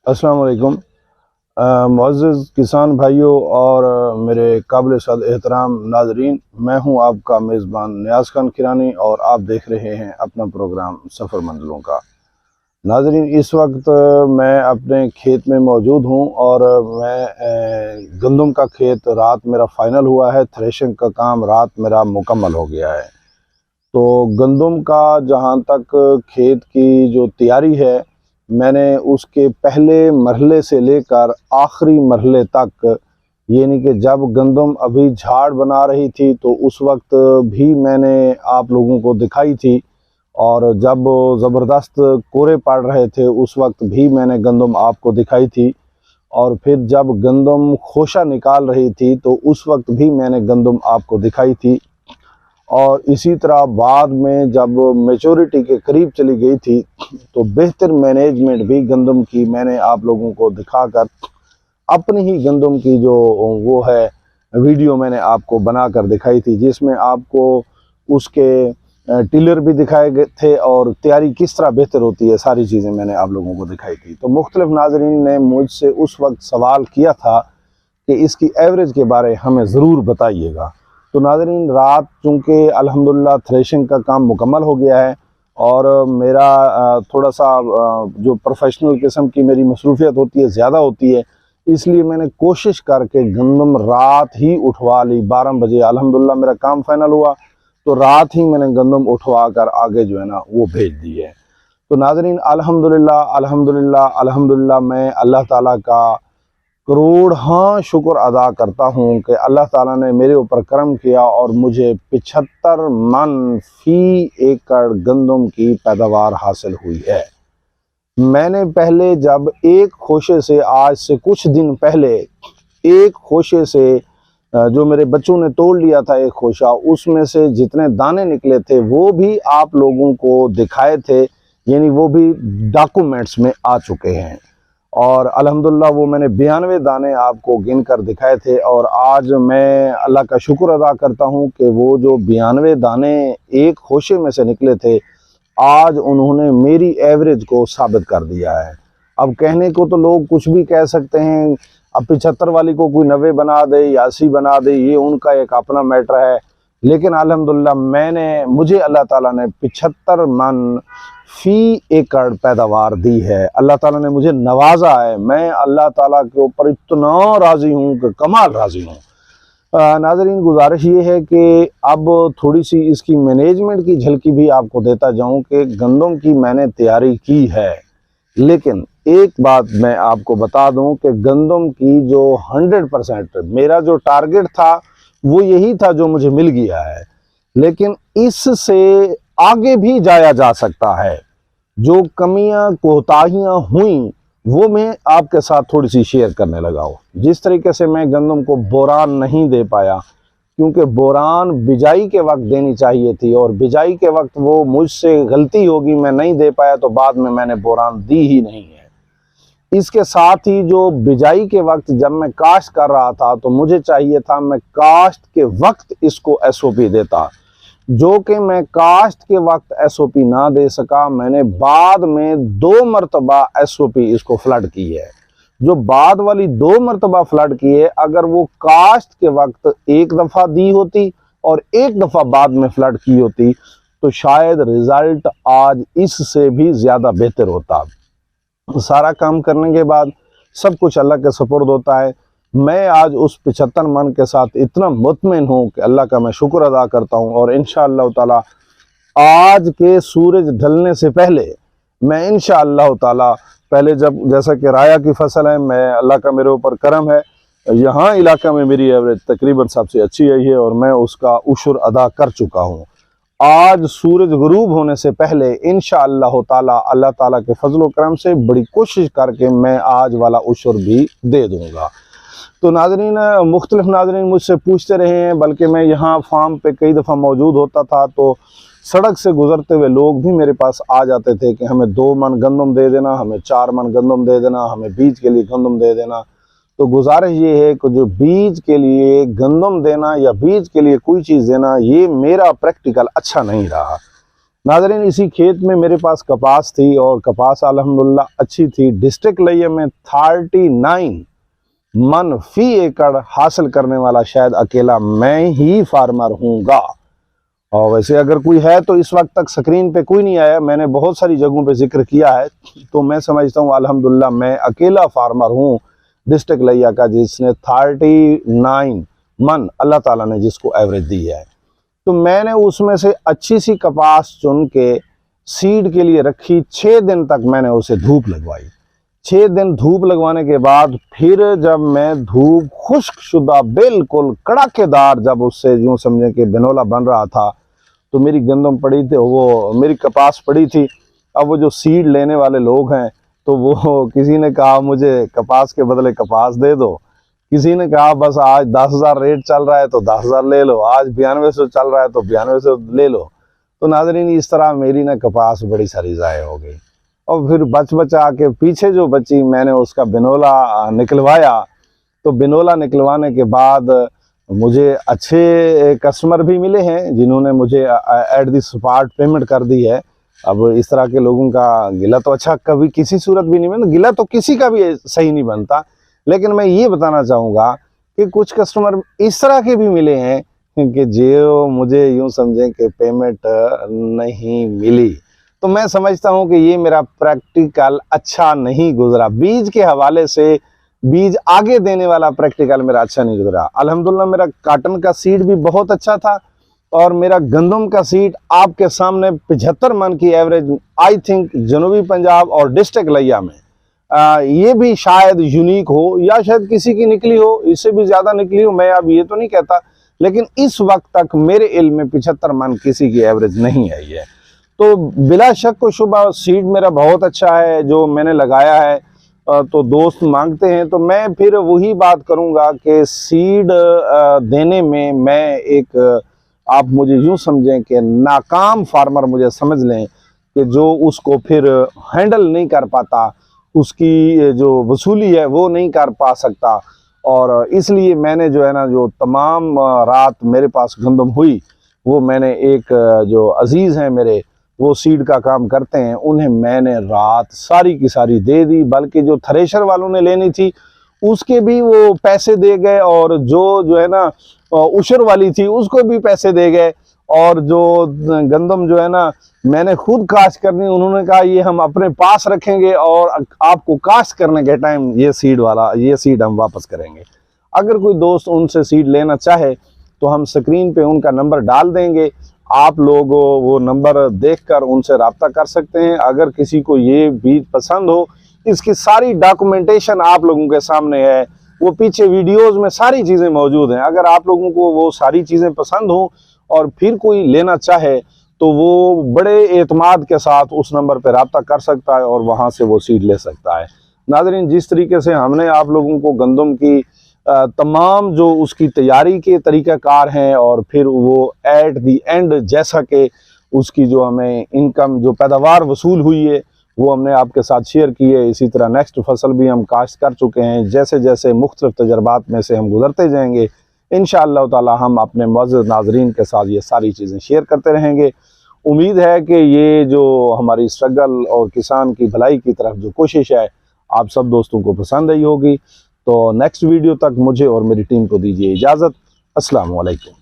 अस्सलाम वालेकुम। मुअज़्ज़िज़ किसान भाइयों और मेरे काबिल सद एहतराम नाज़रीन, मैं हूं आपका मेज़बान नियाज़ खान किरानी और आप देख रहे हैं अपना प्रोग्राम सफ़र मंजिलों का। नाज़रीन, इस वक्त मैं अपने खेत में मौजूद हूं और मैं गंदम का खेत रात मेरा फ़ाइनल हुआ है। थ्रेशिंग का काम रात मेरा मुकम्मल हो गया है। तो गंदम का जहाँ तक खेत की जो तैयारी है, मैंने उसके पहले मरहले से लेकर आखिरी मरहले तक, यानी कि जब गंदम अभी झाड़ बना रही थी तो उस वक्त भी मैंने आप लोगों को दिखाई थी, और जब ज़बरदस्त कोरे पड़ रहे थे उस वक्त भी मैंने गंदम आपको दिखाई थी, और फिर जब गंदम खोशा निकाल रही थी तो उस वक्त भी मैंने गंदम आपको दिखाई थी। और इसी तरह बाद में जब मैच्योरिटी के करीब चली गई थी तो बेहतर मैनेजमेंट भी गंदम की मैंने आप लोगों को दिखाकर अपनी ही गंदम की जो वो है वीडियो मैंने आपको बनाकर दिखाई थी, जिसमें आपको उसके टिलर भी दिखाए गए थे और तैयारी किस तरह बेहतर होती है, सारी चीज़ें मैंने आप लोगों को दिखाई थी। तो मुख्तलिफ नाज़रीन ने मुझसे उस वक्त सवाल किया था कि इसकी एवरेज के बारे हमें ज़रूर बताइएगा। तो नाज़रीन, रात चूँकि अल्हम्दुलिल्लाह थ्रेशिंग का काम मुकम्मल हो गया है और मेरा थोड़ा सा जो प्रोफेशनल किस्म की मेरी मसरूफियत होती है ज़्यादा होती है, इसलिए मैंने कोशिश करके गंदम रात ही उठवा ली। 12 बजे अल्हम्दुलिल्लाह मेरा काम फाइनल हुआ, तो रात ही मैंने गंदम उठवा कर आगे जो है ना वो भेज दी है। तो नाज़रीन, अल्हम्दुलिल्लाह अल्हम्दुलिल्लाह अल्हम्दुलिल्लाह, मैं अल्लाह ताला का करोड़ हाँ शुक्र अदा करता हूँ कि अल्लाह ताला ने मेरे ऊपर करम किया और मुझे 75 मन फी एकड़ गंदम की पैदावार हासिल हुई है। मैंने पहले जब एक खोशे से, आज से कुछ दिन पहले एक खोशे से जो मेरे बच्चों ने तोड़ लिया था एक खोशा, उसमें से जितने दाने निकले थे वो भी आप लोगों को दिखाए थे, यानी वो भी डॉक्यूमेंट्स में आ चुके हैं। और अल्हम्दुलिल्लाह वो मैंने 92 दाने आपको गिन कर दिखाए थे, और आज मैं अल्लाह का शुक्र अदा करता हूँ कि वो जो 92 दाने एक खोशे में से निकले थे, आज उन्होंने मेरी एवरेज को साबित कर दिया है। अब कहने को तो लोग कुछ भी कह सकते हैं, अब 75 वाली को कोई 90 बना दे या 80 बना दे, ये उनका एक अपना मैटर है, लेकिन अल्हम्दुलिल्लाह मुझे अल्लाह ताला ने 75 मन फी एकड़ पैदावार दी है। अल्लाह ताला ने मुझे नवाजा है। मैं अल्लाह ताला के ऊपर इतना राज़ी हूँ कि कमाल राज़ी हूँ। नाज़रीन, गुजारिश ये है कि अब थोड़ी सी इसकी मैनेजमेंट की झलकी भी आपको देता जाऊं कि गंदम की मैंने तैयारी की है, लेकिन एक बात मैं आपको बता दूं कि गंदम की जो 100% मेरा जो टारगेट था वो यही था जो मुझे मिल गया है, लेकिन इससे आगे भी जाया जा सकता है। जो कमियां कोताहियां हुई वो मैं आपके साथ थोड़ी सी शेयर करने लगा हूँ। जिस तरीके से मैं गंदम को बोरान नहीं दे पाया, क्योंकि बोरान बिजाई के वक्त देनी चाहिए थी और बिजाई के वक्त वो मुझसे गलती होगी, मैं नहीं दे पाया, तो बाद में मैंने बोरान दी ही नहीं है। इसके साथ ही जो बिजाई के वक्त जब मैं काश्त कर रहा था तो मुझे चाहिए था मैं काश्त के वक्त इसको एसओपी देता, जो कि मैं काश्त के वक्त एसओपी ना दे सका। मैंने बाद में 2 मरतबा एसओपी इसको फ्लड की है। जो बाद वाली 2 मरतबा फ्लड की है, अगर वो काश्त के वक्त एक दफ़ा दी होती और एक दफ़ा बाद में फ्लड की होती तो शायद रिज़ल्ट आज इससे भी ज़्यादा बेहतर होता। सारा काम करने के बाद सब कुछ अल्लाह के सुपुर्द होता है। मैं आज उस 75 मन के साथ इतना मुतमिन हूँ कि अल्लाह का मैं शुक्र अदा करता हूँ, और इंशाअल्लाह ताला आज के सूरज ढलने से पहले मैं इंशाअल्लाह ताला, पहले जब जैसा कि राया की फसल है, मैं अल्लाह का मेरे ऊपर करम है, यहाँ इलाका में मेरी एवरेज तकरीबन सबसे अच्छी आई है और मैं उसका उशर अदा कर चुका हूँ। आज सूरज गुरूब होने से पहले इंशाअल्लाह ताला अल्लाह ताला के फजल करम से बड़ी कोशिश करके मैं आज वाला उशर भी दे दूँगा। तो नाज़रीन, मुख्तलिफ नाज़रीन मुझसे पूछते रहे हैं, बल्कि मैं यहाँ फार्म पे कई दफ़ा मौजूद होता था तो सड़क से गुज़रते हुए लोग भी मेरे पास आ जाते थे कि हमें 2 मन गंदम दे देना, हमें 4 मन गंदम दे देना, हमें बीज के लिए गंदम दे देना। तो गुजारिश ये है कि जो बीज के लिए गंदम देना या बीज के लिए कोई चीज़ देना, ये मेरा प्रैक्टिकल अच्छा नहीं रहा। नाज़रीन, इसी खेत में मेरे पास कपास थी और कपास अल्हम्दुलिल्लाह अच्छी थी। डिस्ट्रिक्ट लिये में 39 मन फी एकड़ हासिल करने वाला शायद अकेला मैं ही फार्मर हूँगा। और वैसे अगर कोई है तो इस वक्त तक स्क्रीन पे कोई नहीं आया। मैंने बहुत सारी जगहों पे जिक्र किया है, तो मैं समझता हूँ अल्हम्दुलिल्लाह मैं अकेला फार्मर हूँ डिस्ट्रिक्ट लिया का जिसने 39 मन अल्लाह ताला ने जिसको एवरेज दी है। तो मैंने उसमें से अच्छी सी कपास चुन के सीड के लिए रखी। 6 दिन तक मैंने उसे धूप लगवाई। 6 दिन धूप लगवाने के बाद फिर जब मैं धूप खुश्क शुदा बिल्कुल कड़ाकेदार जब उससे यूँ समझें कि बिनोला बन रहा था, तो मेरी गंदम पड़ी थी, वो मेरी कपास पड़ी थी। अब वो जो सीड लेने वाले लोग हैं, तो वो किसी ने कहा मुझे कपास के बदले कपास दे दो, किसी ने कहा बस आज 10,000 रेट चल रहा है तो 10,000 ले लो, आज 9200 चल रहा है तो 9200 ले लो। तो नाज़रीन, इस तरह मेरी ना कपास बड़ी सारी ज़ाय हो गई। और फिर बचा के पीछे जो बची मैंने उसका बिनोला निकलवाया। तो बिनोला निकलवाने के बाद मुझे अच्छे कस्टमर भी मिले हैं जिन्होंने मुझे एट द स्पॉट पेमेंट कर दी है। अब इस तरह के लोगों का गिला तो अच्छा कभी किसी सूरत भी नहीं बनता, गिला तो किसी का भी सही नहीं बनता। लेकिन मैं ये बताना चाहूँगा कि कुछ कस्टमर इस तरह के भी मिले हैं कि जो मुझे यूँ समझें कि पेमेंट नहीं मिली। तो मैं समझता हूँ कि ये मेरा प्रैक्टिकल अच्छा नहीं गुजरा। बीज के हवाले से बीज आगे देने वाला प्रैक्टिकल मेरा अच्छा नहीं गुजरा। अल्हम्दुलिल्लाह मेरा काटन का सीड भी बहुत अच्छा था और मेरा गंदम का सीड आपके सामने 75 मन की एवरेज आई थिंक जनूबी पंजाब और डिस्ट्रिक्ट लिया में ये भी शायद यूनिक हो या शायद किसी की निकली हो, इससे भी ज़्यादा निकली हो, मैं अब ये तो नहीं कहता। लेकिन इस वक्त तक मेरे इल्म में 75 मन किसी की एवरेज नहीं आई है। तो बिला शक व शुबा सीड मेरा बहुत अच्छा है जो मैंने लगाया है। तो दोस्त मांगते हैं तो मैं फिर वही बात करूंगा कि सीड देने में मैं एक आप मुझे यूं समझें कि नाकाम फार्मर मुझे समझ लें कि जो उसको फिर हैंडल नहीं कर पाता, उसकी जो वसूली है वो नहीं कर पा सकता। और इसलिए मैंने जो है ना, जो तमाम रात मेरे पास गंदम हुई वो मैंने एक जो अजीज़ हैं मेरे, वो सीड का काम करते हैं, उन्हें मैंने रात सारी की सारी दे दी। बल्कि जो थ्रेशर वालों ने लेनी थी उसके भी वो पैसे दे गए और जो है ना उशर वाली थी उसको भी पैसे दे गए। और जो गंदम जो है ना मैंने खुद काश्त करनी, उन्होंने कहा ये हम अपने पास रखेंगे और आपको काश्त करने के टाइम ये सीड हम वापस करेंगे। अगर कोई दोस्त उनसे सीड लेना चाहे तो हम स्क्रीन पे उनका नंबर डाल देंगे, आप लोग वो नंबर देखकर उनसे रब्ता कर सकते हैं। अगर किसी को ये बीज पसंद हो, इसकी सारी डॉक्यूमेंटेशन आप लोगों के सामने है, वो पीछे वीडियोस में सारी चीज़ें मौजूद हैं। अगर आप लोगों को वो सारी चीज़ें पसंद हो और फिर कोई लेना चाहे तो वो बड़े एतमाद के साथ उस नंबर पर रब्ता कर सकता है और वहाँ से वो सीड ले सकता है। नाज़रीन, जिस तरीके से हमने आप लोगों को गंदम की तमाम जो उसकी तैयारी के तरीक़ाकार हैं और फिर वो एट दी एंड जैसा कि उसकी जो हमें इनकम जो पैदावार वसूल हुई है वो हमने आपके साथ शेयर की है। इसी तरह नेक्स्ट फसल भी हम काश्त कर चुके हैं। जैसे जैसे मुख्तलिफ तजर्बात में से हम गुजरते जाएंगे, इंशाअल्लाह ताला हम अपने मुअज़्ज़ज़ नाज़रीन के साथ ये सारी चीज़ें शेयर करते रहेंगे। उम्मीद है कि ये जो हमारी स्ट्रगल और किसान की भलाई की तरफ जो कोशिश है आप सब दोस्तों को पसंद आई होगी। तो नेक्स्ट वीडियो तक मुझे और मेरी टीम को दीजिए इजाज़त। अस्सलामु अलैकुम।